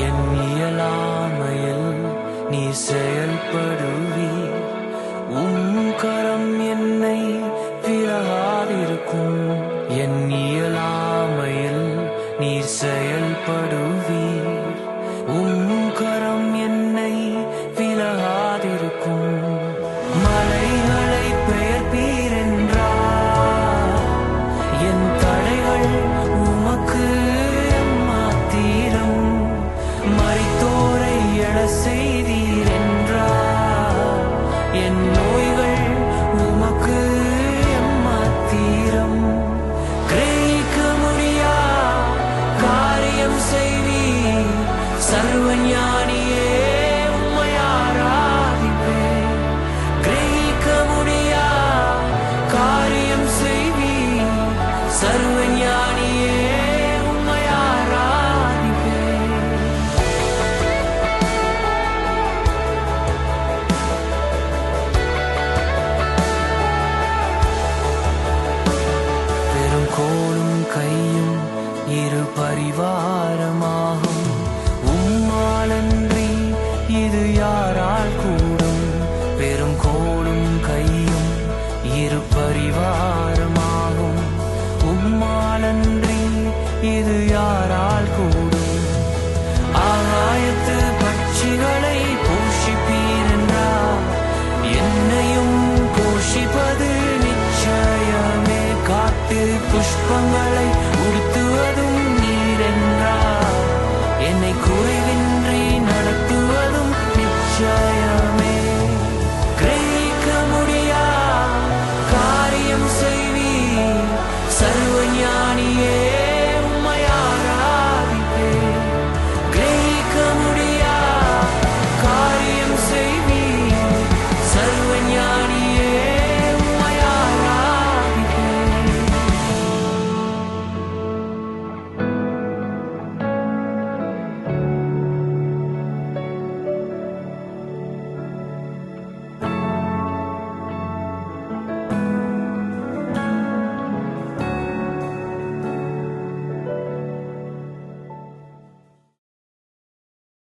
என் இயலாமையில் நீ செயல்படுவீர். கரம் என்னை விலகாதிருக்கும். என் இயலாமையில் நீ செயல்படுவீர். கரம் என்னை விலகாதிருக்கும். மலைகளை பெயர்ப்பீர் என்றார். என் தடைகள் உமக்கு எம்மாத்திரம். மரித்தோரை எழ செய்தீர் என்றார். என் நோய்கள் உமக்கு எம்மாத்திரம். கிரகிக்க முடியா காரியம் செய்வீர். சர்வஞானியே உம்மை ஆராதிப்பேன். கிரகிக்க முடியா காரியம் செய்வீர். சர்வஞானியே உம்மை ஆராதிப்பேன். பெரும் கோலும் கையும் இரு பரிவாரமாகும். உம்மாலன்றி இது யாரால் கூடும். பெரும் கோலும் கையும் இரு பரிவாரமாகும். உம்மாலன்றி இது யாரால் கூடும். ஆகாயத்து பட்சிகளை போஷிப்பீர் என்றார். என்னையும் போஷிப்பது நிச்சயமே. காட்டு புஷ்பங்களை உடுத்துவதும் நீர் என்றார். என்னை குறைவின்றி நடத்துவதும் நிச்சயமே. கிரகிக்க முடியா காரியம் செய்ய